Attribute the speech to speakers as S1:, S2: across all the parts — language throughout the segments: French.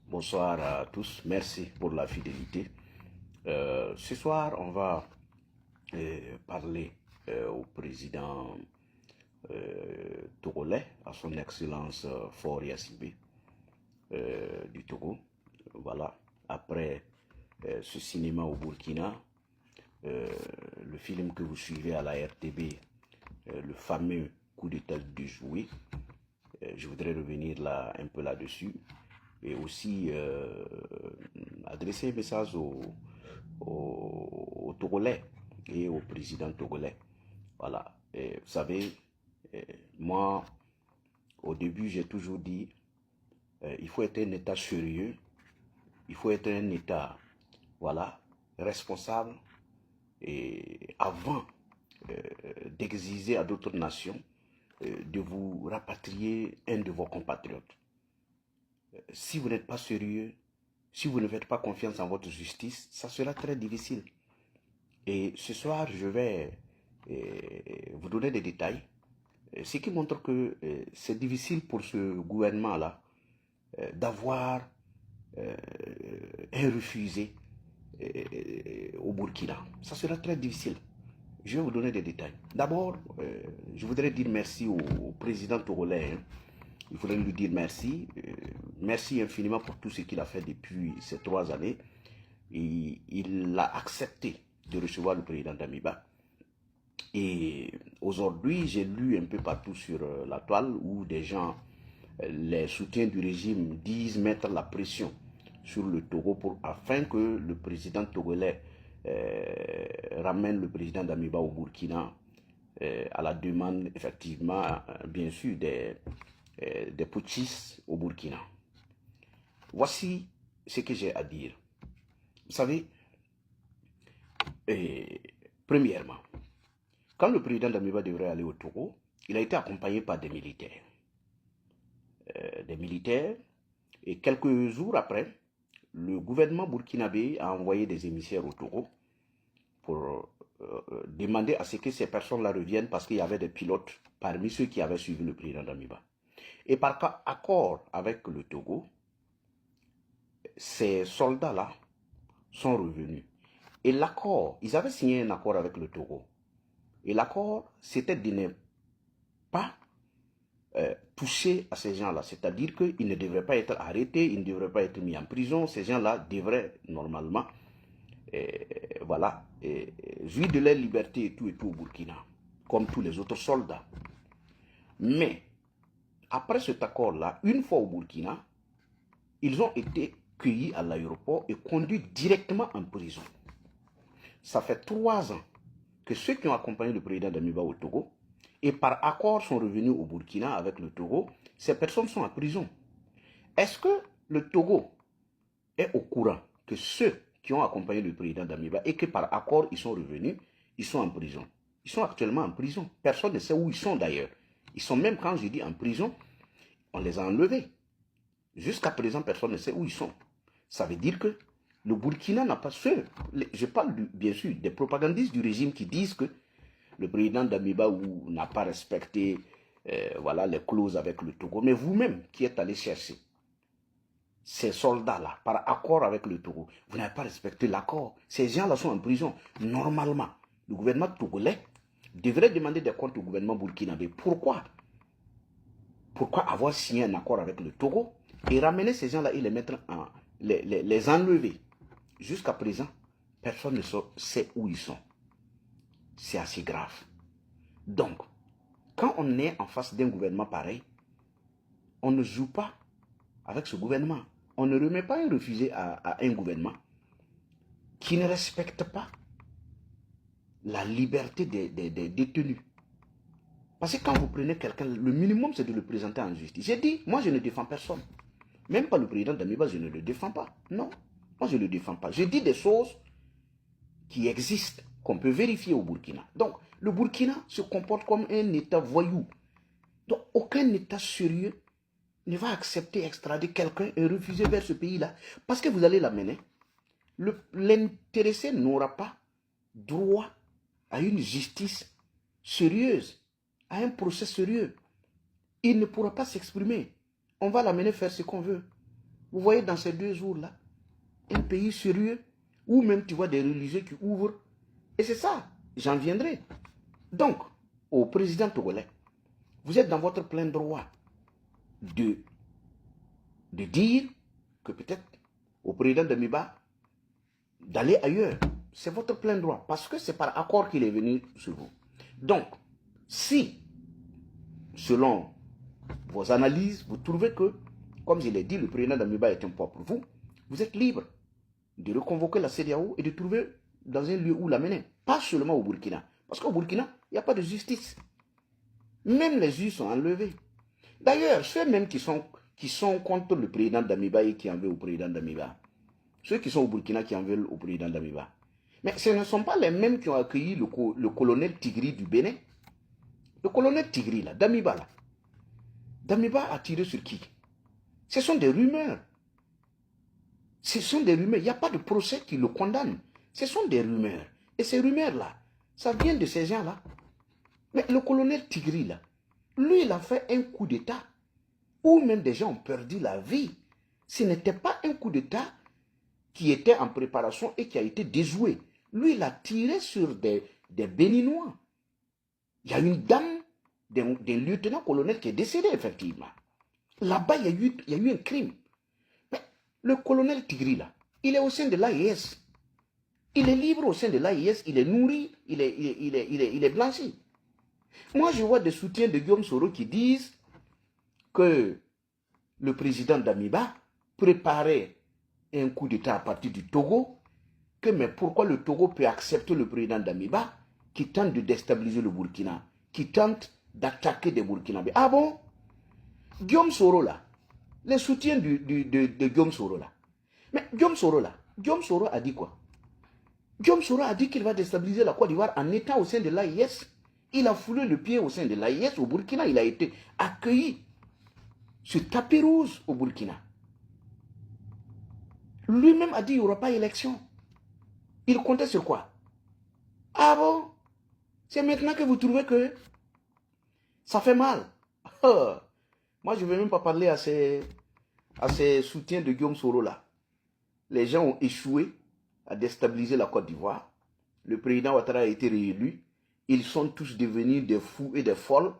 S1: Bonsoir à tous, merci pour la fidélité. Ce soir, on va parler au président togolais, à son excellence Faure Yassibé du Togo. Voilà, après ce cinéma au Burkina, euh, le film que vous suivez à la RTB, le fameux coup d'état du jouet. Je voudrais revenir là un peu là-dessus et aussi adresser un message aux Togolais et au président togolais. Voilà. Et vous savez, euh, moi, au début, j'ai toujours dit, il faut être un État sérieux, il faut être un État, voilà, responsable, et avant d'exiger à d'autres nations de vous rapatrier un de vos compatriotes. Si vous n'êtes pas sérieux, si vous ne faites pas confiance en votre justice, ça sera très difficile. Et ce soir, je vais vous donner des détails, ce qui montre que c'est difficile pour ce gouvernement-là d'avoir un refusé au Burkina. Ça sera très difficile. Je vais vous donner des détails. D'abord, je voudrais dire merci au président togolais. Hein. Il faudrait lui dire merci. Merci infiniment pour tout ce qu'il a fait depuis ces 3 années. Et il a accepté de recevoir le président Damiba. Et aujourd'hui, j'ai lu un peu partout sur la toile où des gens, les soutiens du régime, disent mettre la pression sur le Togo afin que le président togolais ramène le président Damiba au Burkina à la demande, effectivement, bien sûr, des putschistes au Burkina. Voici ce que j'ai à dire. Vous savez, premièrement, quand le président Damiba devrait aller au Togo, il a été accompagné par des militaires. Et quelques jours après, le gouvernement burkinabé a envoyé des émissaires au Togo pour demander à ce que ces personnes-là reviennent parce qu'il y avait des pilotes parmi ceux qui avaient suivi le président Damiba. Et par accord avec le Togo, ces soldats-là sont revenus. Et l'accord, ils avaient signé un accord avec le Togo. Et l'accord, c'était de ne pas toucher à ces gens-là. C'est-à-dire qu'ils ne devraient pas être arrêtés, ils ne devraient pas être mis en prison. Ces gens-là devraient normalement voilà, jouir de leur liberté et tout au Burkina, comme tous les autres soldats. Mais, après cet accord-là, une fois au Burkina, ils ont été cueillis à l'aéroport et conduits directement en prison. Ça fait 3 ans que ceux qui ont accompagné le président Damiba au Togo et par accord sont revenus au Burkina avec le Togo, ces personnes sont en prison. Est-ce que le Togo est au courant que ceux qui ont accompagné le président Damiba et que par accord ils sont revenus, ils sont en prison? Ils sont actuellement en prison. Personne ne sait où ils sont d'ailleurs. Ils sont même, quand je dis en prison, on les a enlevés. Jusqu'à présent, personne ne sait où ils sont. Ça veut dire que le Burkina n'a pas je parle bien sûr des propagandistes du régime qui disent que le président Damiba n'a pas respecté voilà, les clauses avec le Togo. Mais vous-même qui êtes allé chercher ces soldats-là, par accord avec le Togo, vous n'avez pas respecté l'accord. Ces gens-là sont en prison. Normalement, le gouvernement togolais devrait demander des comptes au gouvernement burkinabé. Pourquoi avoir signé un accord avec le Togo et ramener ces gens-là et les mettre les enlever? Jusqu'à présent, personne ne sait où ils sont. C'est assez grave. Donc, quand on est en face d'un gouvernement pareil, on ne joue pas avec ce gouvernement. On ne remet pas un refusé à un gouvernement qui ne respecte pas la liberté des détenus. Parce que quand vous prenez quelqu'un, le minimum c'est de le présenter en justice. J'ai dit, moi je ne défends personne. Même pas le président Damiba, je ne le défends pas. Non, moi je ne le défends pas. Je dis des choses qui existent, qu'on peut vérifier au Burkina. Donc, le Burkina se comporte comme un État voyou. Donc, aucun État sérieux ne va accepter extrader quelqu'un et refuser vers ce pays-là. Parce que vous allez l'amener. L'intéressé n'aura pas droit à une justice sérieuse, à un procès sérieux. Il ne pourra pas s'exprimer. On va l'amener faire ce qu'on veut. Vous voyez dans ces 2 jours-là, un pays sérieux, où même tu vois des religieux qui ouvrent. Et c'est ça, j'en viendrai. Donc, au président togolais, vous êtes dans votre plein droit de dire que peut-être au président de Miba d'aller ailleurs. C'est votre plein droit, parce que c'est par accord qu'il est venu sur vous. Donc, si, selon vos analyses, vous trouvez que, comme je l'ai dit, le président d'Amiba est un poids pour vous, vous êtes libre de reconvoquer la CEDEAO et de trouver dans un lieu où l'amener. Pas seulement au Burkina. Parce qu'au Burkina, il n'y a pas de justice. Même les juges sont enlevés. D'ailleurs, ceux même qui sont contre le président d'Amiba et qui en veulent au président d'Amiba, ceux qui sont au Burkina qui en veulent au président d'Amiba, mais ce ne sont pas les mêmes qui ont accueilli le colonel Tigri du Bénin. Le colonel Tigri, là, d'Amiba, là. D'Amiba a tiré sur qui? Ce sont des rumeurs. Ce sont des rumeurs. Il n'y a pas de procès qui le condamne. Ce sont des rumeurs. Et ces rumeurs-là, ça vient de ces gens-là. Mais le colonel Tigri, là, lui, il a fait un coup d'État où même des gens ont perdu la vie. Ce n'était pas un coup d'État qui était en préparation et qui a été déjoué. Lui, il a tiré sur des Béninois. Il y a une dame d'un lieutenant-colonel qui est décédé, effectivement. Là-bas, il y a eu un crime. Mais le colonel Tigri, là, il est au sein de l'AIS. Il est libre au sein de l'AIS, il est nourri, il est blanchi. Moi, je vois des soutiens de Guillaume Soro qui disent que le président d'Amiba préparait un coup d'État à partir du Togo, mais pourquoi le Togo peut accepter le président d'Amiba qui tente de déstabiliser le Burkina, qui tente d'attaquer des Burkinabés. Ah bon? Guillaume Soro là, les soutiens de Guillaume Soro là. Mais Guillaume Soro là, Guillaume Soro a dit quoi? Guillaume Soro a dit qu'il va déstabiliser la Côte d'Ivoire en étant au sein de l'AIS. Il a foulé le pied au sein de l'AIS au Burkina. Il a été accueilli sur tapis rouge au Burkina. Lui-même a dit qu'il n'y aura pas d'élection. Il comptait sur quoi? Ah bon? C'est maintenant que vous trouvez que ça fait mal. Moi, je ne vais même pas parler à ces soutiens de Guillaume Soro là. Les gens ont échoué à déstabiliser la Côte d'Ivoire. Le président Ouattara a été réélu. Ils sont tous devenus des fous et des folles.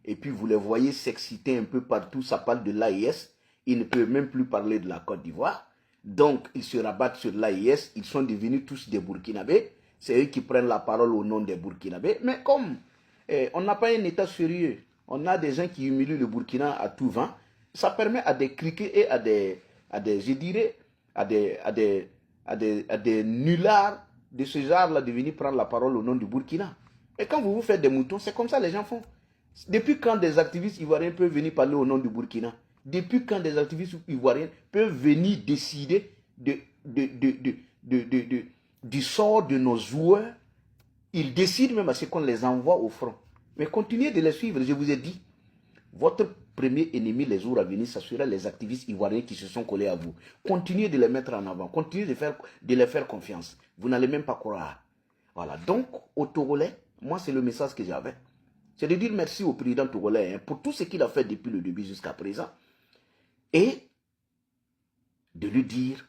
S1: Et puis vous les voyez s'exciter un peu partout. Ça parle de l'AIS. Ils ne peuvent même plus parler de la Côte d'Ivoire. Donc ils se rabattent sur l'AIS. Ils sont devenus tous des Burkinabés. C'est eux qui prennent la parole au nom des Burkinabés. Mais comme on n'a pas un État sérieux, on a des gens qui humilient le Burkina à tout vent. Ça permet à des criquets et à des je dirais, à des nullards de ce genre-là de venir prendre la parole au nom du Burkina. Et quand vous vous faites des moutons, c'est comme ça les gens font. Depuis quand des activistes ivoiriens peuvent venir parler au nom du Burkina? Depuis quand des activistes ivoiriens peuvent venir décider du sort de nos joueurs? Ils décident même à ce qu'on les envoie au front. Mais continuez de les suivre, je vous ai dit. Votre premier ennemi les jours à venir, ça sera les activistes ivoiriens qui se sont collés à vous. Continuez de les mettre en avant, continuez de les faire confiance. Vous n'allez même pas croire. Voilà, donc au Togolais, moi c'est le message que j'avais. C'est de dire merci au président togolais pour tout ce qu'il a fait depuis le début jusqu'à présent. Et de lui dire,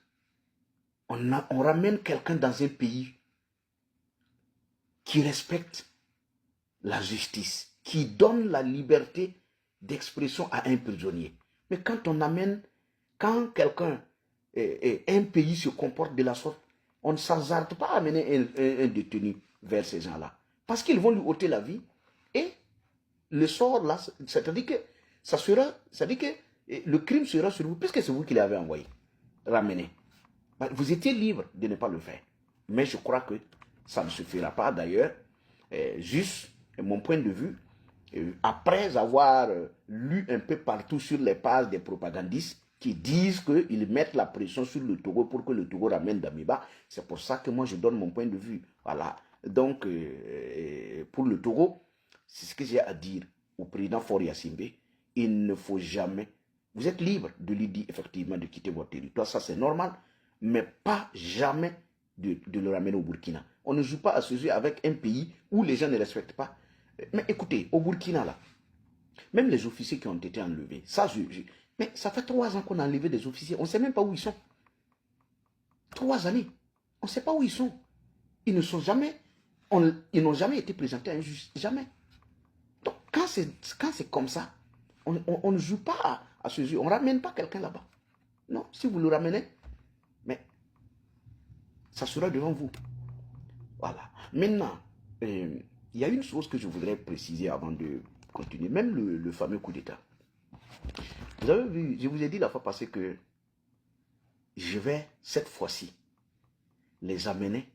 S1: on ramène quelqu'un dans un pays qui respecte la justice, qui donne la liberté d'expression à un prisonnier. Mais quand quelqu'un, un pays se comporte de la sorte, on ne s'hasarde pas à amener un détenu vers ces gens-là. Parce qu'ils vont lui ôter la vie. Et le sort là, c'est-à-dire que le crime sera sur vous, puisque c'est vous qui l'avez envoyé, ramené. Vous étiez libre de ne pas le faire. Mais je crois que ça ne se fera pas d'ailleurs. Juste, mon point de vue, après avoir lu un peu partout sur les pages des propagandistes qui disent qu'ils mettent la pression sur le Togo pour que le Togo ramène Damiba, c'est pour ça que moi je donne mon point de vue. Voilà. Donc, pour le Togo, c'est ce que j'ai à dire au président Faure Gnassingbé. Il ne faut jamais, vous êtes libre de lui dire effectivement de quitter votre territoire, ça c'est normal, mais pas jamais de le ramener au Burkina. On ne joue pas à ce jeu avec un pays où les gens ne respectent pas. Mais écoutez, au Burkina, là, même les officiers qui ont été enlevés, ça, Mais ça fait 3 ans qu'on a enlevé des officiers. On ne sait même pas où ils sont. 3 années. On ne sait pas où ils sont. Ils ne sont jamais, ils n'ont jamais été présentés à un juge. Jamais. Donc, quand c'est comme ça, on ne joue pas à ce jeu. On ne ramène pas quelqu'un là-bas. Non, si vous le ramenez, mais ça sera devant vous. Voilà. Maintenant, il y a une chose que je voudrais préciser avant de continuer. Même le fameux coup d'État. Vous avez vu, je vous ai dit la fois passée que je vais, cette fois-ci, les amener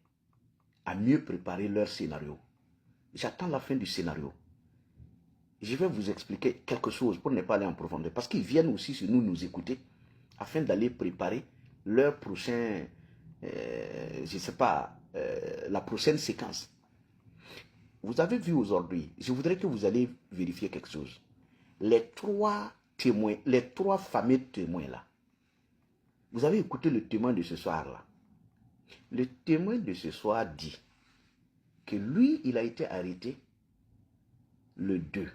S1: à mieux préparer leur scénario. J'attends la fin du scénario. Je vais vous expliquer quelque chose pour ne pas aller en profondeur. Parce qu'ils viennent aussi sur nous écouter afin d'aller préparer leur prochain, je ne sais pas, la prochaine séquence. Vous avez vu aujourd'hui, je voudrais que vous allez vérifier quelque chose. Les 3 témoins, les 3 fameux témoins là. Vous avez écouté le témoin de ce soir là. Le témoin de ce soir dit que lui, il a été arrêté le 2.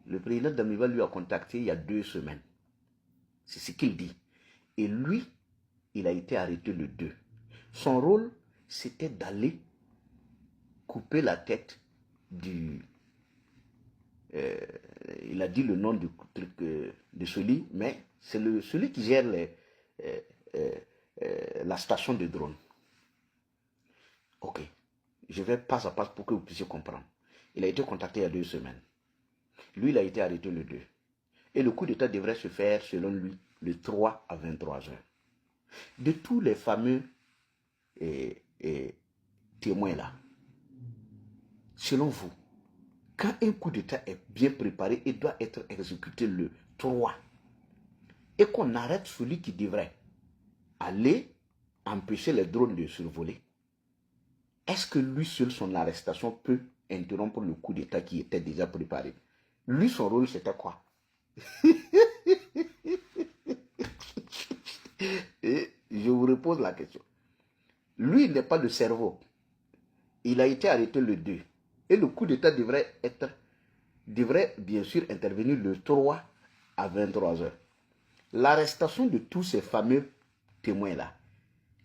S1: Le président Damiba lui a contacté il y a 2 semaines. C'est ce qu'il dit. Et lui, il a été arrêté le 2. Son rôle, c'était d'aller couper la tête du... il a dit le nom du truc de celui, mais c'est celui qui gère la station de drone. Ok. Je vais pas à pas pour que vous puissiez comprendre. Il a été contacté il y a 2 semaines. Lui, il a été arrêté le 2. Et le coup d'État devrait se faire, selon lui, le 3 à 23 heures. De tous les fameux témoins là, selon vous, quand un coup d'État est bien préparé, il doit être exécuté le 3. Et qu'on arrête celui qui devrait aller empêcher les drones de survoler. Est-ce que lui seul, son arrestation peut interrompre le coup d'État qui était déjà préparé? Lui, son rôle, c'était quoi? Et je vous repose la question. Lui, il n'est pas le cerveau. Il a été arrêté le 2. Et le coup d'État devrait bien sûr intervenir le 3 à 23 heures. L'arrestation de tous ces fameux témoins-là,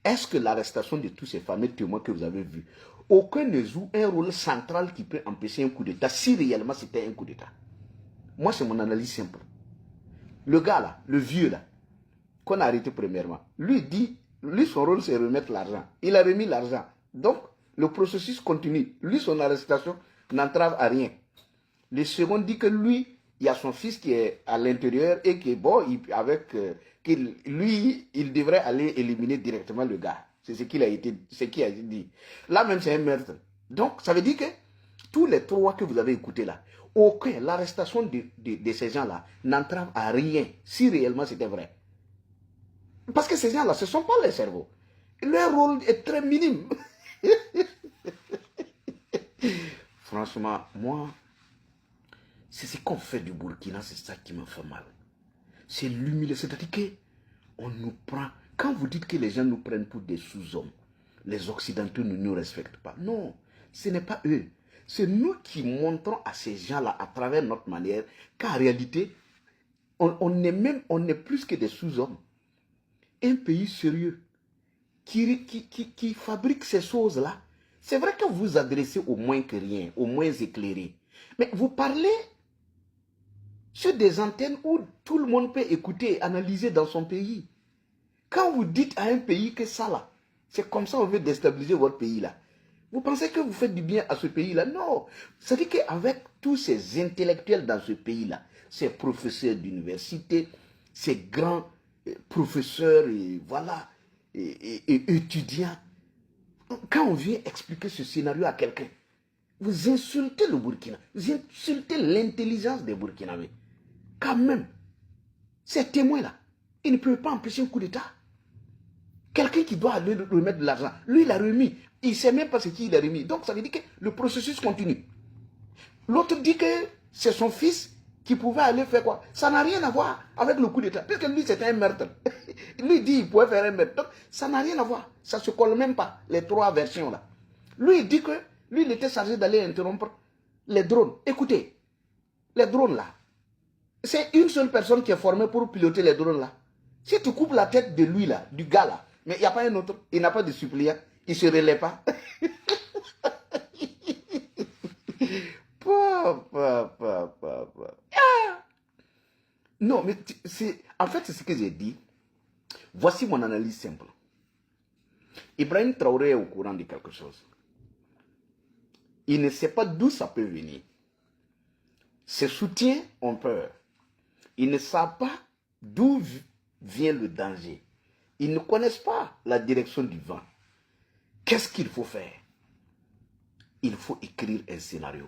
S1: est-ce que l'arrestation de tous ces fameux témoins que vous avez vus, aucun ne joue un rôle central qui peut empêcher un coup d'État, si réellement c'était un coup d'État? Moi, c'est mon analyse simple. Le gars là, le vieux là, qu'on a arrêté premièrement, lui, son rôle c'est remettre l'argent. Il a remis l'argent. Donc, le processus continue. Lui, son arrestation n'entrave à rien. Le second dit que lui, il y a son fils qui est à l'intérieur et qui est bon, lui, il devrait aller éliminer directement le gars. C'est ce qu'il a dit. Là même, c'est un meurtre. Donc, ça veut dire que tous les 3 que vous avez écoutés là, l'arrestation de ces gens-là n'entrave à rien, si réellement c'était vrai. Parce que ces gens-là, ce ne sont pas les cerveaux. Leur rôle est très minime. Franchement, moi, c'est ce qu'on fait du Burkina, c'est ça qui me fait mal. C'est l'humiliation. C'est-à-dire qu'on nous prend... Quand vous dites que les gens nous prennent pour des sous-hommes, les Occidentaux ne nous respectent pas. Non, ce n'est pas eux. C'est nous qui montrons à ces gens-là, à travers notre manière, qu'en réalité, on est plus que des sous-hommes. Un pays sérieux qui fabrique ces choses-là, c'est vrai que vous adressez au moins que rien, au moins éclairé. Mais vous parlez sur des antennes où tout le monde peut écouter et analyser dans son pays. Quand vous dites à un pays que ça là, c'est comme ça on veut déstabiliser votre pays là, vous pensez que vous faites du bien à ce pays là? Non. C'est-à-dire qu'avec tous ces intellectuels dans ce pays là, ces professeurs d'université, ces grands professeurs et voilà, et étudiants, quand on vient expliquer ce scénario à quelqu'un, vous insultez le Burkina, vous insultez l'intelligence des Burkinabés. Quand même, ces témoins-là, ils ne peuvent pas empêcher un coup d'État. Quelqu'un qui doit aller remettre de l'argent, lui, il a remis. Il ne sait même pas ce qu'il a remis. Donc, ça veut dire que le processus continue. L'autre dit que c'est son fils qui pouvait aller faire quoi? Ça n'a rien à voir avec le coup d'État. Puisque lui, c'était un meurtre. Lui dit qu'il pouvait faire un meurtre. Donc, ça n'a rien à voir. Ça ne se colle même pas, les 3 versions-là. Lui, il dit que il était chargé d'aller interrompre les drones. Écoutez, les drones là, C'est une seule personne qui est formée pour piloter les drones là. Si tu coupes la tête de lui là, du gars là, mais il n'y a pas un autre, il n'a pas de suppléant, il ne se relaie pas. Non, mais c'est en fait c'est ce que j'ai dit. Voici mon analyse simple. Ibrahim Traoré est au courant de quelque chose. Il ne sait pas d'où ça peut venir. Ses soutiens ont peur. Ils ne savent pas d'où vient le danger. Ils ne connaissent pas la direction du vent. Qu'est-ce qu'il faut faire? Il faut écrire un scénario.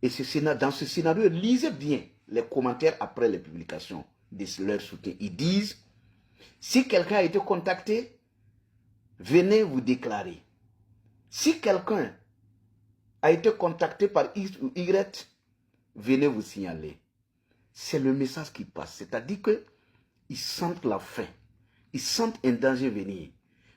S1: Et dans ce scénario, lisez bien les commentaires après les publications de leurs soutiens. Ils disent, si quelqu'un a été contacté, venez vous déclarer. Si quelqu'un a été contacté par X ou Y, venez vous signaler. C'est le message qui passe. C'est-à-dire qu'ils sentent la faim. Ils sentent un danger venir.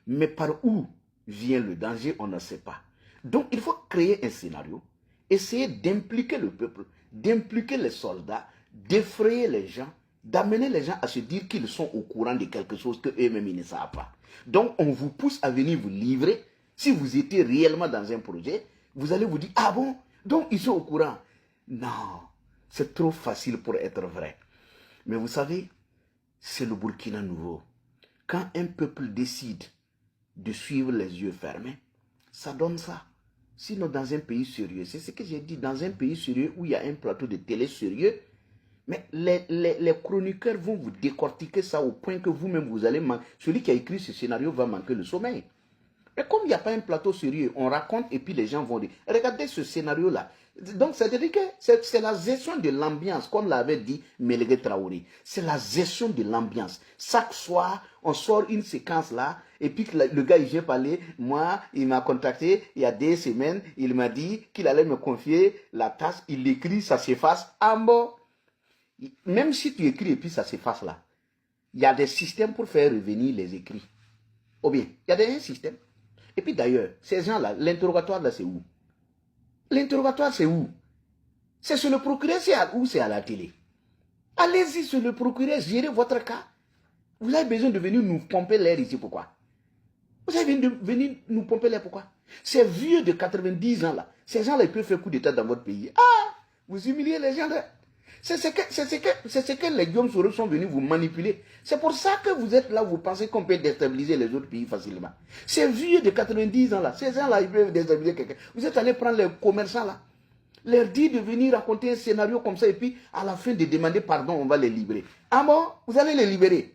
S1: Mais par où vient le danger, on ne sait pas. Donc, il faut créer un scénario, essayer d'impliquer le peuple, d'impliquer les soldats, d'effrayer les gens, d'amener les gens à se dire qu'ils sont au courant de quelque chose qu'eux-mêmes ils ne savent pas. Donc, on vous pousse à venir vous livrer. Si vous étiez réellement dans un projet, vous allez vous dire, ah bon, donc ils sont au courant. Non, c'est trop facile pour être vrai. Mais vous savez, c'est le Burkina nouveau. Quand un peuple décide de suivre les yeux fermés, ça donne ça. Sinon, dans un pays sérieux, c'est ce que j'ai dit, dans un pays sérieux où il y a un plateau de télé sérieux, mais les chroniqueurs vont vous décortiquer ça au point que vous-même, vous allez manquer. Celui qui a écrit ce scénario va manquer le sommeil. Mais comme il n'y a pas un plateau sérieux, on raconte et puis les gens vont dire, regardez ce scénario-là. Donc, c'est-à-dire que c'est la gestion de l'ambiance, comme l'avait dit Mélégué Traoré. C'est la gestion de l'ambiance. Chaque soir, on sort une séquence là, et puis le gars, il vient parler. Moi, il m'a contacté il y a des semaines, il m'a dit qu'il allait me confier la tâche. Il l'écrit, ça s'efface. En bon, même si tu écris et puis ça s'efface là, il y a des systèmes pour faire revenir les écrits. Ou bien, il y a des systèmes. Et puis d'ailleurs, ces gens-là, l'interrogatoire là, c'est où? L'interrogatoire, c'est où? C'est sur le procureur ou c'est à la télé? Allez-y sur le procureur, gérez votre cas. Vous avez besoin de venir nous pomper l'air ici, pourquoi? Vous avez besoin de venir nous pomper l'air, pourquoi? Ces vieux de 90 ans là, ces gens-là, ils peuvent faire coup d'état dans votre pays. Ah, vous humiliez les gens là. C'est ce que les Guillaume Soro sont venus vous manipuler. C'est pour ça que vous êtes là, vous pensez qu'on peut déstabiliser les autres pays facilement. Ces vieux de 90 ans là, ces gens-là, ils peuvent déstabiliser quelqu'un. Vous êtes allé prendre les commerçants là, leur dire de venir raconter un scénario comme ça et puis à la fin de demander pardon, on va les libérer. Ah bon, vous allez les libérer.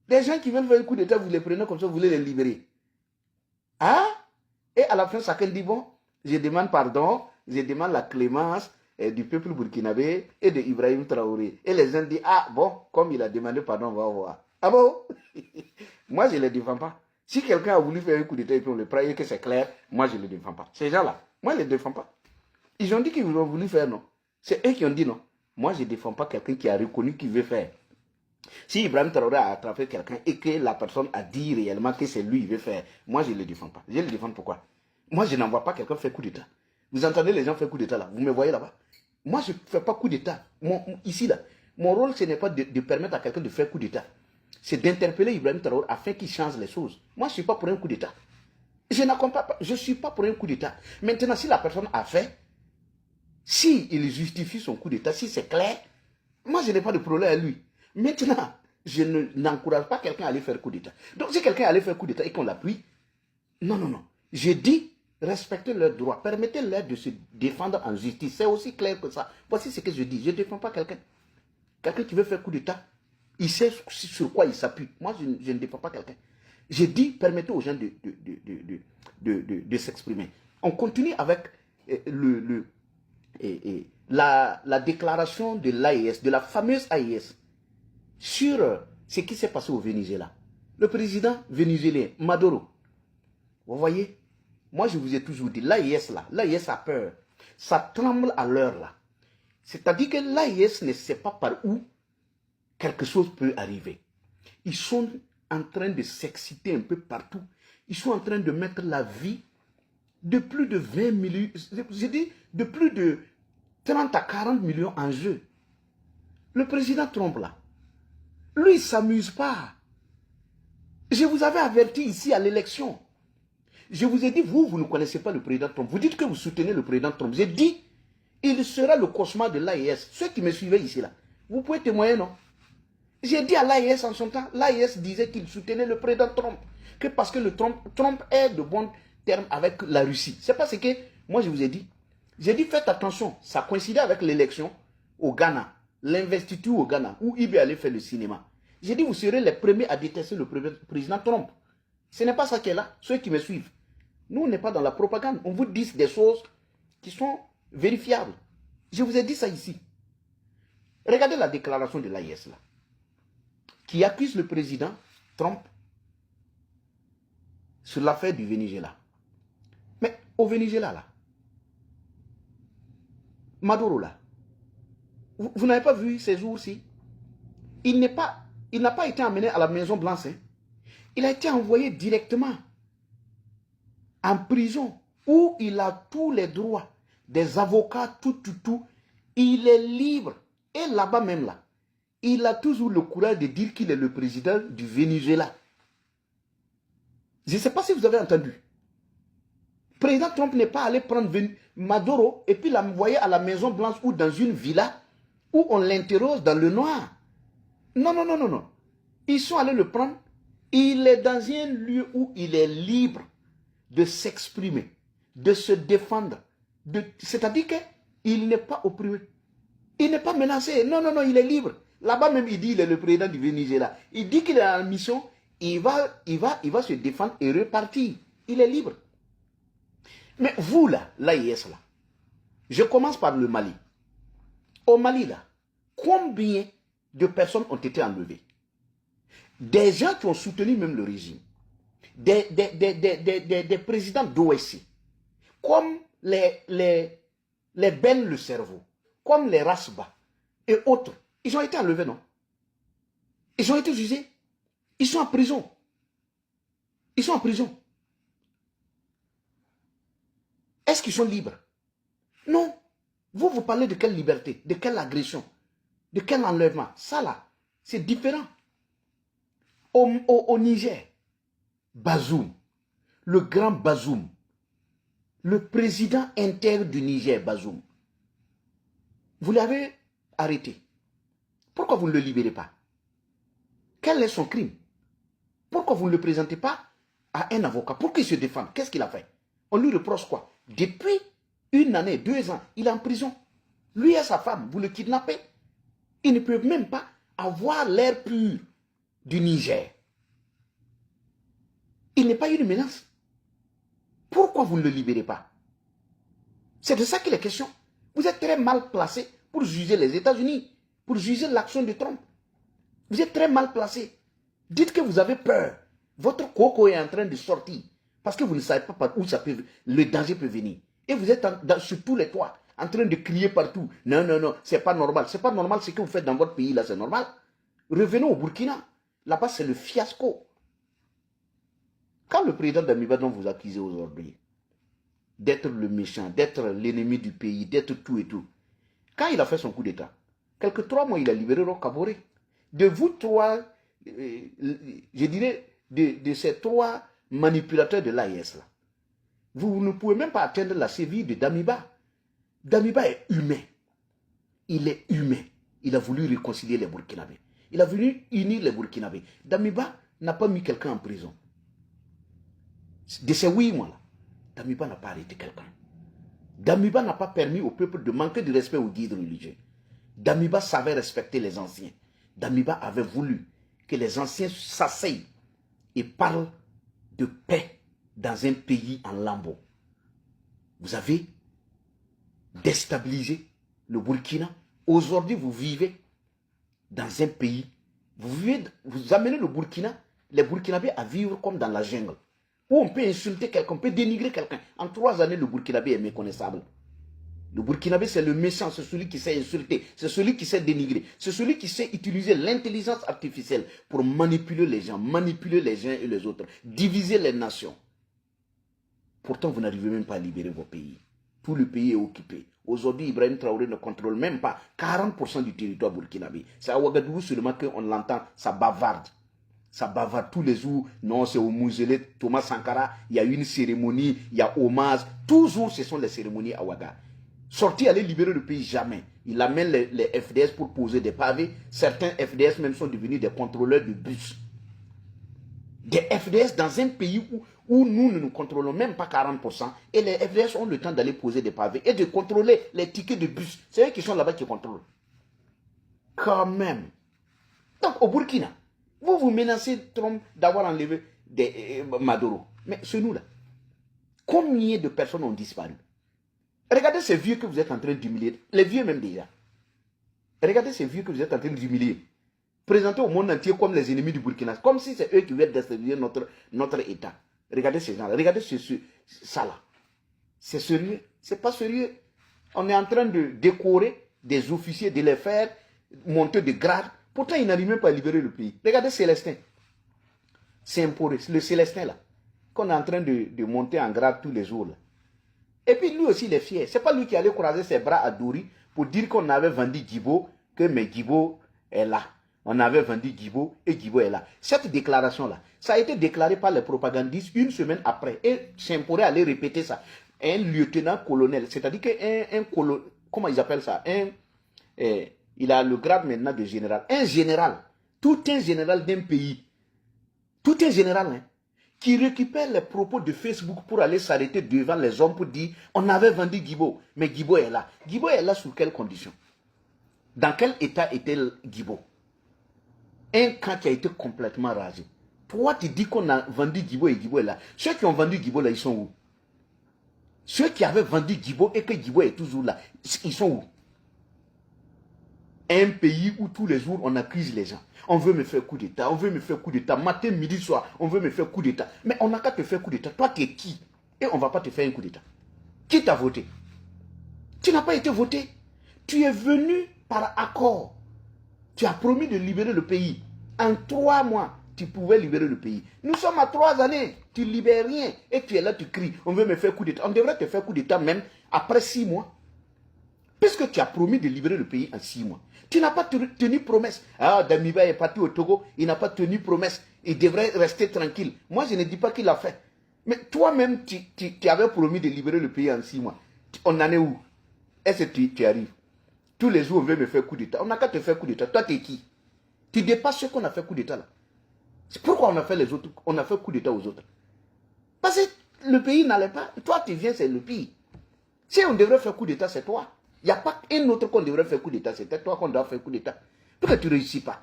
S1: Les gens qui veulent faire un coup d'état, vous les prenez comme ça, vous voulez les libérer. Hein? Et à la fin, chacun dit bon, je demande pardon, je demande la clémence du peuple burkinabé et de Ibrahim Traoré. Et les gens disent, ah bon, comme il a demandé pardon, on va voir. Ah bon? Moi, je ne les défends pas. Si quelqu'un a voulu faire un coup d'état et puis on le prend et que c'est clair, moi, je ne le défends pas. Ces gens-là, moi, je ne les défends pas. Ils ont dit qu'ils ont voulu faire, non. C'est eux qui ont dit non. Moi, je ne défends pas quelqu'un qui a reconnu qu'il veut faire. Si Ibrahim Traoré a attrapé quelqu'un et que la personne a dit réellement que c'est lui qui veut faire, moi, je ne le défends pas. Je le défends pourquoi? Moi, je n'envoie pas quelqu'un faire coup d'état. Vous entendez les gens faire coup d'état là? Vous me voyez là-bas? Moi, je ne fais pas coup d'état. Ici, là, mon rôle, ce n'est pas de permettre à quelqu'un de faire coup d'état. C'est d'interpeller Ibrahim Traoré afin qu'il change les choses. Moi, je ne suis pas pour un coup d'état. Je n'accompagne pas, je ne suis pas pour un coup d'état. Maintenant, si la personne a fait, si il justifie son coup d'état, si c'est clair, moi, je n'ai pas de problème à lui. Maintenant, je n'encourage pas quelqu'un à aller faire coup d'état. Donc, si quelqu'un allait faire coup d'état et qu'on l'appuie, non, non, non. Je dis, respectez leurs droits, permettez-leur de se défendre en justice. C'est aussi clair que ça. Voici ce que je dis. Je ne défends pas quelqu'un. Quelqu'un qui veut faire coup d'état, il sait sur quoi il s'appuie. Moi, je ne défends pas quelqu'un. Je dis, permettez aux gens de s'exprimer. On continue avec la déclaration de l'AES, de la fameuse AES, sur ce qui s'est passé au Venezuela. Le président vénézuélien, Maduro, vous voyez, moi je vous ai toujours dit, l'AES là, l'AES a peur. Ça tremble à l'heure là. C'est-à-dire que l'AES ne sait pas par où quelque chose peut arriver. Ils sont en train de s'exciter un peu partout. Ils sont en train de mettre la vie de plus de 20 millions, je dis de plus de 30 à 40 millions en jeu. Le président Trump là, lui, il ne s'amuse pas. Je vous avais averti ici à l'élection. Je vous ai dit, vous ne connaissez pas le président Trump. Vous dites que vous soutenez le président Trump. J'ai dit, il sera le cauchemar de l'AIS. Ceux qui me suivaient ici là, vous pouvez témoigner, non? J'ai dit à l'AIS en son temps, l'AIS disait qu'il soutenait le président Trump. Que parce que le Trump est de bons termes avec la Russie. C'est pas ce que moi je vous ai dit. J'ai dit, faites attention, ça coïncidait avec l'élection au Ghana, l'investiture au Ghana, où Ibe allait faire le cinéma. J'ai dit, vous serez les premiers à détester le président Trump. Ce n'est pas ça qui est là, ceux qui me suivent. Nous, on n'est pas dans la propagande. On vous dit des choses qui sont vérifiables. Je vous ai dit ça ici. Regardez la déclaration de l'AIS là, qui accuse le président Trump sur l'affaire du Venezuela. Mais au Venezuela là, Maduro là, vous n'avez pas vu ces jours-ci? Il n'a pas été emmené à la Maison Blanche. Hein. Il a été envoyé directement en prison où il a tous les droits, des avocats, tout. Il est libre. Et là-bas même là, il a toujours le courage de dire qu'il est le président du Venezuela. Je ne sais pas si vous avez entendu. Le président Trump n'est pas allé prendre Maduro et puis l'envoyer à la Maison Blanche ou dans une villa où on l'interroge dans le noir. Non. Ils sont allés le prendre. Il est dans un lieu où il est libre de s'exprimer, de se défendre. C'est-à-dire qu'il n'est pas opprimé. Il n'est pas menacé. Non, il est libre. Là-bas même, il dit qu'il est le président du Venezuela. Il dit qu'il est en mission. Il va se défendre et repartir. Il est libre. Mais vous là, l'AIS là, je commence par le Mali. Au Mali là, combien de personnes ont été enlevées? Des gens qui ont soutenu même le régime. Des présidents d'OSC. Comme les Ben le cerveau. Comme les Rasba et autres. Ils ont été enlevés, non? Ils ont été jugés. Ils sont en prison. Ils sont en prison. Est-ce qu'ils sont libres? Non. Vous parlez de quelle liberté? De quelle agression? De quel enlèvement? Ça là, c'est différent. Au Niger, Bazoum, le grand Bazoum, le président interne du Niger, Bazoum, vous l'avez arrêté. Pourquoi vous ne le libérez pas? Quel est son crime? Pourquoi vous ne le présentez pas à un avocat? Pour qu'il se défende. Qu'est-ce qu'il a fait? On lui reproche quoi? Depuis 1 année, 2 ans, il est en prison. Lui et sa femme, vous le kidnappez. Ils ne peuvent même pas avoir l'air pur du Niger. Il n'est pas une menace. Pourquoi vous ne le libérez pas? C'est de ça qu'il est question. Vous êtes très mal placé pour juger les États-Unis, pour juger l'action de Trump. Vous êtes très mal placé. Dites que vous avez peur. Votre coco est en train de sortir parce que vous ne savez pas par où le danger peut venir. Et vous êtes sur tous les toits, en train de crier partout. Non, c'est pas normal. C'est pas normal ce que vous faites dans votre pays là, c'est normal. Revenons au Burkina. Là-bas, c'est le fiasco. Quand le président Damiba dont vous accusez aujourd'hui d'être le méchant, d'être l'ennemi du pays, d'être tout et tout, quand il a fait son coup d'État, quelques 3 mois, il a libéré Roch Kaboré. De vous 3, je dirais, de ces 3 manipulateurs de l'AIS là, vous ne pouvez même pas atteindre la séville de Damiba. Damiba est humain. Il est humain. Il a voulu réconcilier les Burkinabés. Il a voulu unir les Burkinabés. Damiba n'a pas mis quelqu'un en prison. De ces 8 mois-là, Damiba n'a pas arrêté quelqu'un. Damiba n'a pas permis au peuple de manquer de respect aux guides religieux. Damiba savait respecter les anciens. Damiba avait voulu que les anciens s'asseyent et parlent de paix dans un pays en lambeaux. Vous avez déstabilisé le Burkina. Aujourd'hui, vous vivez dans un pays. Vous amenez le Burkina, les Burkinabés à vivre comme dans la jungle. Où on peut insulter quelqu'un, on peut dénigrer quelqu'un. En 3 années, le Burkinabé est méconnaissable. Le Burkinabé, c'est le méchant, c'est celui qui sait insulter, c'est celui qui sait dénigrer, c'est celui qui sait utiliser l'intelligence artificielle pour manipuler les gens, manipuler les uns et les autres, diviser les nations. Pourtant, vous n'arrivez même pas à libérer vos pays. Tout le pays est occupé. Aujourd'hui, Ibrahim Traoré ne contrôle même pas 40% du territoire burkinabé. C'est à Ouagadougou seulement qu'on l'entend, ça bavarde. Ça bavarde tous les jours. Non, c'est au mausolée Thomas Sankara. Il y a une cérémonie, il y a hommage. Toujours, ce sont les cérémonies à Ouaga. Sorti, aller libérer le pays, jamais. Il amène les FDS pour poser des pavés. Certains FDS même sont devenus des contrôleurs de bus. Des FDS dans un pays où nous ne nous contrôlons même pas 40%. Et les FDS ont le temps d'aller poser des pavés et de contrôler les tickets de bus. C'est eux qui sont là-bas qui contrôlent. Quand même. Donc au Burkina, vous vous menacez Trump d'avoir enlevé Maduro. Mais c'est nous là. Combien de personnes ont disparu? Regardez ces vieux que vous êtes en train d'humilier. Les vieux même déjà. Regardez ces vieux que vous êtes en train d'humilier. Présentés au monde entier comme les ennemis du Burkina. Comme si c'est eux qui veulent déstabiliser notre État. Regardez ces gens-là. Regardez ça là. C'est sérieux? C'est pas sérieux. On est en train de décorer des officiers, de les faire monter de grade. Pourtant, ils n'arrivent même pas à libérer le pays. Regardez Célestin. C'est imposé. Le Célestin là. Qu'on est en train de monter en grade tous les jours là. Et puis lui aussi il est fier. C'est pas lui qui allait croiser ses bras à Douri pour dire qu'on avait vendu Guibo, que mais Guibo est là. On avait vendu Guibo et Guibo est là. Cette déclaration-là, ça a été déclaré par les propagandistes une semaine après. Et Saint-Poré allait répéter ça. Un lieutenant-colonel, c'est-à-dire qu'un colonel, comment ils appellent ça? Il a le grade maintenant de général. Un général, tout un général d'un pays, tout un général, hein, qui récupère les propos de Facebook pour aller s'arrêter devant les hommes pour dire on avait vendu Guibo, mais Guibo est là. Guibo est là sous quelles conditions? Dans quel état était Guibo? Un camp qui a été complètement rasé. Toi, tu dis qu'on a vendu Guibo et Guibo est là. Ceux qui ont vendu Guibo là, ils sont où? Ceux qui avaient vendu Guibo et que Guibo est toujours là, ils sont où? Un pays où tous les jours on accuse les gens. On veut me faire coup d'état, on veut me faire coup d'état, matin, midi, soir, on veut me faire coup d'état. Mais on n'a qu'à te faire coup d'état. Toi, tu es qui? Et on ne va pas te faire un coup d'état. Qui t'a voté? Tu n'as pas été voté. Tu es venu par accord. Tu as promis de libérer le pays. En 3 mois, tu pouvais libérer le pays. Nous sommes à 3 années. Tu ne libères rien. Et tu es là, tu cries. On veut me faire coup d'état. On devrait te faire coup d'état même après 6 mois. Puisque tu as promis de libérer le pays en 6 mois. Tu n'as pas tenu promesse. Ah, Damiba est parti au Togo. Il n'a pas tenu promesse. Il devrait rester tranquille. Moi, je ne dis pas qu'il l'a fait. Mais toi-même, tu avais promis de libérer le pays en 6 mois. On en est où? Est-ce que tu arrives? Tous les jours, on veut me faire coup d'état. On n'a qu'à te faire coup d'état. Toi, tu es qui? Tu dépasses ce qu'on a fait coup d'état là. C'est pourquoi on a fait les autres. On a fait coup d'état aux autres. Parce que le pays n'allait pas. Toi, tu viens, c'est le pays. Si on devrait faire coup d'état, c'est toi. Il n'y a pas un autre qu'on devrait faire coup d'état. C'est toi qu'on doit faire coup d'état. Pourquoi tu ne réussis pas?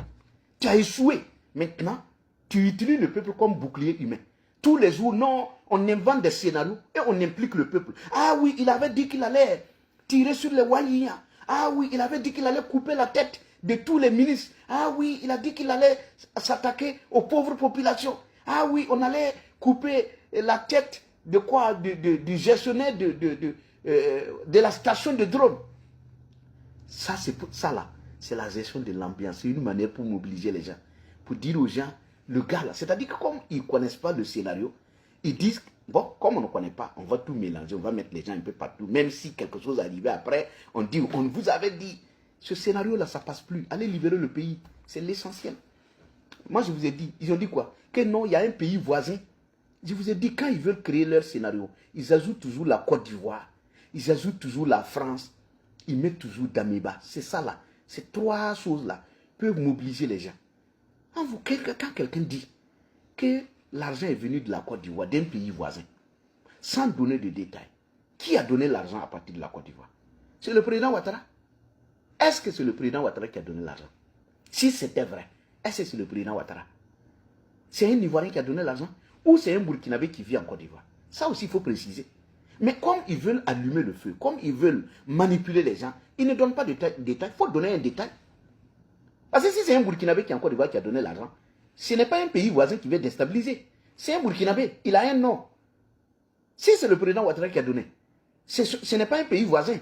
S1: Tu as échoué. Maintenant, tu utilises le peuple comme bouclier humain. Tous les jours, non, on invente des scénarios et on implique le peuple. Ah oui, il avait dit qu'il allait tirer sur les Wanyia. Ah oui, il avait dit qu'il allait couper la tête de tous les ministres. Ah oui, il a dit qu'il allait s'attaquer aux pauvres populations. Ah oui, on allait couper la tête de quoi? Du gestionnaire de la station de drone. Ça, là, c'est la gestion de l'ambiance. C'est une manière pour mobiliser les gens. Pour dire aux gens, le gars là, c'est-à-dire que comme ils ne connaissent pas le scénario, ils disent, bon, comme on ne connaît pas, on va tout mélanger, on va mettre les gens un peu partout. Même si quelque chose arrivait après, on dit, on vous avait dit, ce scénario-là, ça ne passe plus. Allez libérer le pays, c'est l'essentiel. Moi, je vous ai dit, ils ont dit quoi? Que non, il y a un pays voisin. Je vous ai dit, quand ils veulent créer leur scénario, ils ajoutent toujours la Côte d'Ivoire, ils ajoutent toujours la France, ils mettent toujours Damiba. C'est ça là. Ces 3 choses-là peuvent mobiliser les gens. Quand quelqu'un dit que l'argent est venu de la Côte d'Ivoire, d'un pays voisin, sans donner de détails, qui a donné l'argent à partir de la Côte d'Ivoire? C'est le président Ouattara. Est-ce que c'est le président Ouattara qui a donné l'argent? Si c'était vrai, est-ce que c'est le président Ouattara? C'est un Ivoirien qui a donné l'argent? Ou c'est un Burkinabé qui vit en Côte d'Ivoire? Ça aussi, il faut préciser. Mais comme ils veulent allumer le feu, comme ils veulent manipuler les gens, ils ne donnent pas de détails. Il faut donner un détail. Parce que si c'est un Burkinabé qui est en Côte d'Ivoire qui a donné l'argent, ce n'est pas un pays voisin qui veut déstabiliser. C'est un Burkinabé, il a un nom. Si c'est le président Ouattara qui a donné, ce n'est pas un pays voisin.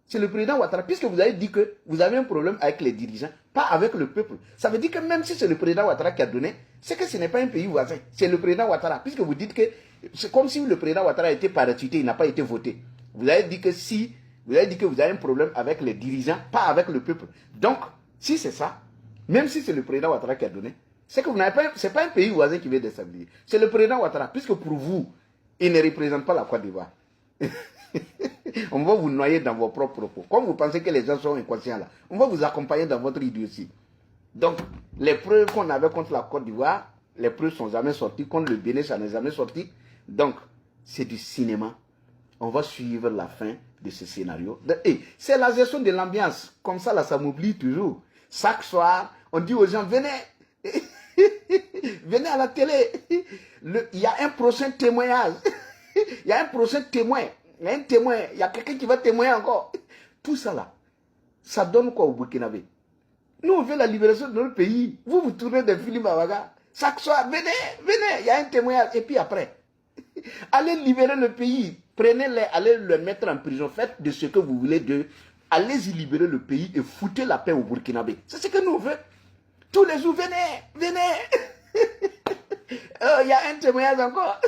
S1: C'est le président Ouattara, puisque vous avez dit que vous avez un problème avec les dirigeants, pas avec le peuple. Ça veut dire que même si c'est le président Ouattara qui a donné, c'est que ce n'est pas un pays voisin. C'est le président Ouattara, puisque vous dites que c'est comme si le président Ouattara a été parachuté, il n'a pas été voté. Vous avez dit que si, vous avez dit que vous avez un problème avec les dirigeants, pas avec le peuple. Donc, si c'est ça, même si c'est le président Ouattara qui a donné, c'est que vous n'avez pas, c'est pas un pays voisin qui veut déstabiliser. C'est le président Ouattara, puisque pour vous, il ne représente pas la Côte d'Ivoire. On va vous noyer dans vos propres propos. Comme vous pensez que les gens sont inconscients là, on va vous accompagner dans votre idiotie. Donc, les preuves qu'on avait contre la Côte d'Ivoire, les preuves ne sont jamais sorties. Contre le Bénin, ça n'est jamais sorti. Donc, c'est du cinéma. On va suivre la fin de ce scénario. C'est la gestion de l'ambiance. Comme ça, là, ça m'oublie toujours. Chaque soir, on dit aux gens, venez. Venez à la télé. Il y a un prochain témoignage. Il y a un prochain témoin. Il y a un témoin. Il y a quelqu'un qui va témoigner encore. Tout ça, là, ça donne quoi au Burkinabé? Nous, on veut la libération de notre pays. Vous, vous tournez des films à Ouaga. Chaque soir, venez, venez, il y a un témoignage. Et puis après, allez libérer le pays. Prenez-les, allez le mettre en prison. Faites de ce que vous voulez d'eux. Allez-y libérer le pays et foutez la paix au Burkinabé. C'est ce que nous voulons. Tous les jours, venez, venez. Il y a un témoignage encore.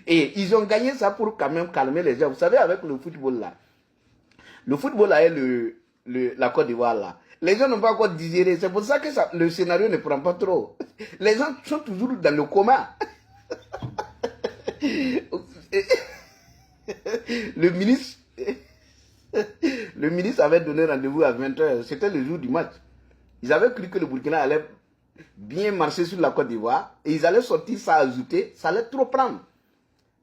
S1: Et ils ont gagné ça pour quand même calmer les gens. Vous savez, avec le football là. Le football là est la Côte d'Ivoire là. Les gens n'ont pas encore digéré. C'est pour ça que le scénario ne prend pas trop. Les gens sont toujours dans le coma. Le ministre avait donné rendez-vous à 20 h. C'était le jour du match. Ils avaient cru que le Burkina allait bien marcher sur la Côte d'Ivoire. Et ils allaient sortir ça ajouter. Ça allait trop prendre.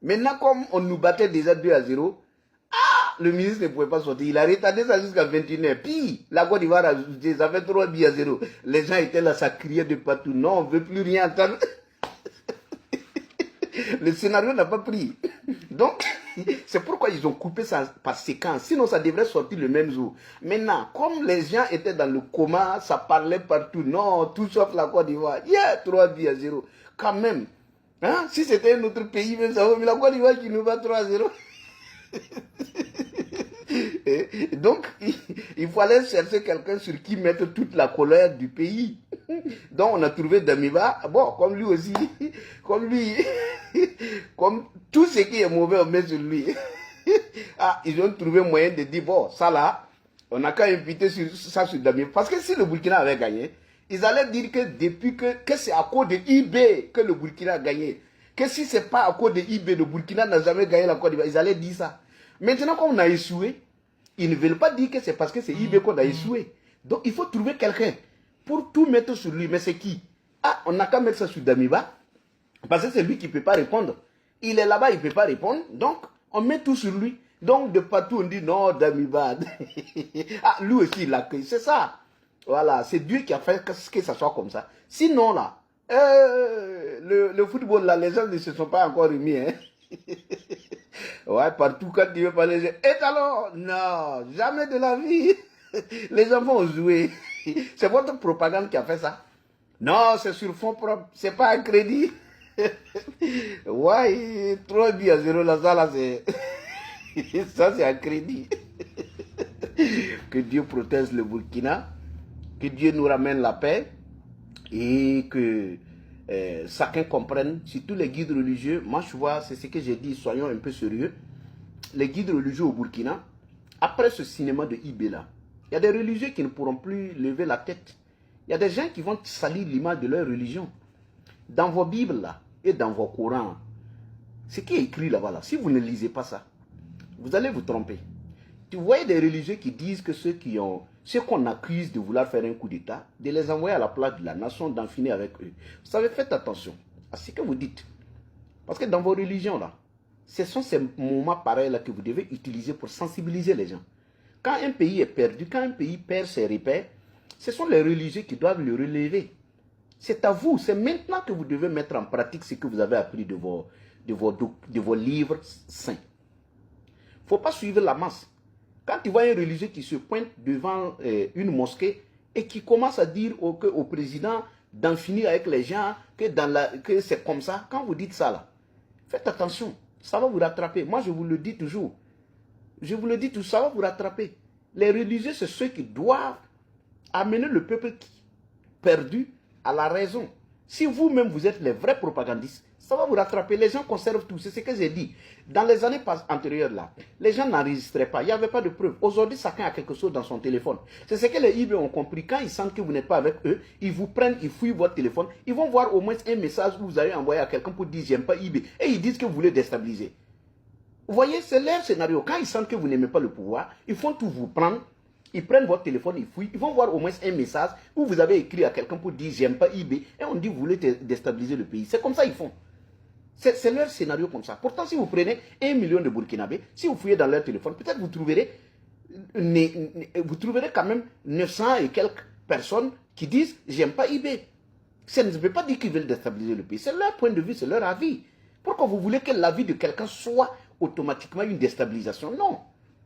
S1: Maintenant, comme on nous battait déjà 2-0, le ministre ne pouvait pas sortir. Il a retardé ça jusqu'à 21 h. Puis, la Côte d'Ivoire a ajouté. Ça fait 3-0. Les gens étaient là, ça criait de partout. Non, on ne veut plus rien entendre. Le scénario n'a pas pris. Donc, c'est pourquoi ils ont coupé ça par séquence. Sinon, ça devrait sortir le même jour. Maintenant, comme les gens étaient dans le coma, ça parlait partout. Non, tout sauf la Côte d'Ivoire. Yeah, 3-0. Quand même. Hein? Si c'était un autre pays, même ça, mais la Côte d'Ivoire qui nous bat 3-0. Donc, il fallait chercher quelqu'un sur qui mettre toute la colère du pays. Donc, on a trouvé Damiba. Bon, comme lui aussi, comme tout ce qui est mauvais, on met sur lui. Ils ont trouvé moyen de dire, bon, ça là, on n'a qu'à imputer ça sur Damiba. Parce que si le Burkina avait gagné, ils allaient dire que depuis que c'est à cause de IB que le Burkina a gagné. Que si ce n'est pas à cause de IB, le Burkina n'a jamais gagné la Côte d'Ivoire. Ils allaient dire ça. Maintenant, quand on a échoué, ils ne veulent pas dire que c'est parce que c'est IB qu'on a échoué. Donc, il faut trouver quelqu'un pour tout mettre sur lui. Mais c'est qui? On n'a qu'à mettre ça sur Damiba. Parce que c'est lui qui ne peut pas répondre. Il est là-bas, il ne peut pas répondre. Donc, on met tout sur lui. Donc, de partout, on dit non, Damiba. Lui aussi, il l'accueille. C'est ça. Voilà, c'est Dieu qui a fait que ça soit comme ça. Sinon, là, le football, là, les gens ne se sont pas encore remis. Hein. Ouais, partout, quand tu veux parler, et alors, non, jamais de la vie. Les enfants ont joué. C'est votre propagande qui a fait ça. Non, c'est sur fond propre, c'est pas un crédit. Ouais, 3-0, là, ça, là, c'est... Ça, c'est un crédit. Que Dieu protège le Burkina. Que Dieu nous ramène la paix. Et que chacun comprenne, si tous les guides religieux, moi je vois, c'est ce que j'ai dit, soyons un peu sérieux, les guides religieux au Burkina, après ce cinéma de IB là, il y a des religieux qui ne pourront plus lever la tête. Il y a des gens qui vont salir l'image de leur religion. Dans vos Bibles là, et dans vos Corans, ce qui est écrit là-bas, là, si vous ne lisez pas ça, vous allez vous tromper. Tu vois des religieux qui disent que ceux qu'on accuse de vouloir faire un coup d'État, de les envoyer à la place de la nation, d'en finir avec eux. Vous savez, faites attention à ce que vous dites. Parce que dans vos religions, là, ce sont ces moments pareils-là que vous devez utiliser pour sensibiliser les gens. Quand un pays est perdu, quand un pays perd ses repères, ce sont les religieux qui doivent le relever. C'est à vous, c'est maintenant que vous devez mettre en pratique ce que vous avez appris de vos livres saints. Il ne faut pas suivre la masse. Quand tu vois un religieux qui se pointe devant une mosquée et qui commence à dire au président d'en finir avec les gens, que c'est comme ça, quand vous dites ça là, faites attention, ça va vous rattraper. Moi je vous le dis toujours, ça va vous rattraper. Les religieux, c'est ceux qui doivent amener le peuple perdu à la raison. Si vous-même, vous êtes les vrais propagandistes, ça va vous rattraper. Les gens conservent tout. C'est ce que j'ai dit. Dans les années antérieures, là, les gens n'enregistraient pas. Il n'y avait pas de preuves. Aujourd'hui, chacun a quelque chose dans son téléphone. C'est ce que les IB ont compris. Quand ils sentent que vous n'êtes pas avec eux, ils vous prennent, ils fouillent votre téléphone. Ils vont voir au moins un message où vous avez envoyé à quelqu'un pour dire « j'aime pas IB ». Et ils disent que vous voulez déstabiliser. Vous voyez, c'est leur scénario. Quand ils sentent que vous n'aimez pas le pouvoir, ils font tout vous prendre. Ils prennent votre téléphone, ils fouillent. Ils vont voir au moins un message où vous avez écrit à quelqu'un pour dire « j'aime pas IB ». Et on dit « vous voulez déstabiliser le pays ». C'est comme ça qu'ils font. C'est leur scénario comme ça. Pourtant, si vous prenez 1 million de Burkinabés, si vous fouillez dans leur téléphone, peut-être vous trouverez quand même 900 et quelques personnes qui disent « j'aime pas IB ». Ça ne veut pas dire qu'ils veulent déstabiliser le pays. C'est leur point de vue, c'est leur avis. Pourquoi vous voulez que l'avis de quelqu'un soit automatiquement une déstabilisation? Non,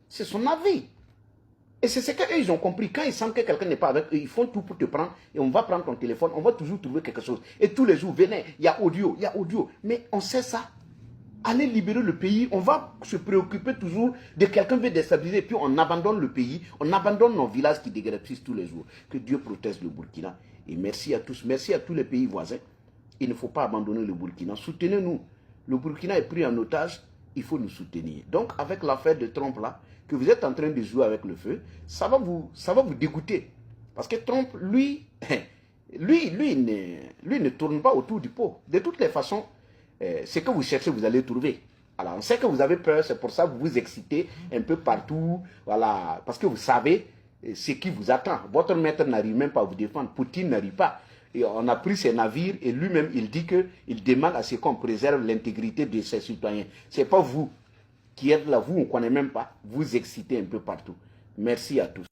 S1: c'est son avis. Et c'est ce qu'eux, ils ont compris. Quand ils sentent que quelqu'un n'est pas avec eux, ils font tout pour te prendre. Et on va prendre ton téléphone, on va toujours trouver quelque chose. Et tous les jours, venez, il y a audio, il y a audio. Mais on sait ça. Allez libérer le pays, on va se préoccuper toujours de quelqu'un qui veut déstabiliser. Et puis on abandonne le pays, on abandonne nos villages qui dégrépissent tous les jours. Que Dieu protège le Burkina. Et merci à tous, merci à tous les pays voisins. Il ne faut pas abandonner le Burkina. Soutenez-nous. Le Burkina est pris en otage, il faut nous soutenir. Donc avec l'affaire de Trump là, que vous êtes en train de jouer avec le feu, ça va vous dégoûter. Parce que Trump, lui ne tourne pas autour du pot. De toutes les façons, ce que vous cherchez, vous allez trouver. Alors, on sait que vous avez peur, c'est pour ça que vous vous excitez un peu partout. Voilà, parce que vous savez ce qui vous attend. Votre maître n'arrive même pas à vous défendre. Poutine n'arrive pas. Et on a pris ses navires et lui-même, il dit qu'il demande à ce qu'on préserve l'intégrité de ses citoyens. Ce n'est pas vous qui êtes là, vous, on ne connaît même pas. Vous excitez un peu partout. Merci à tous.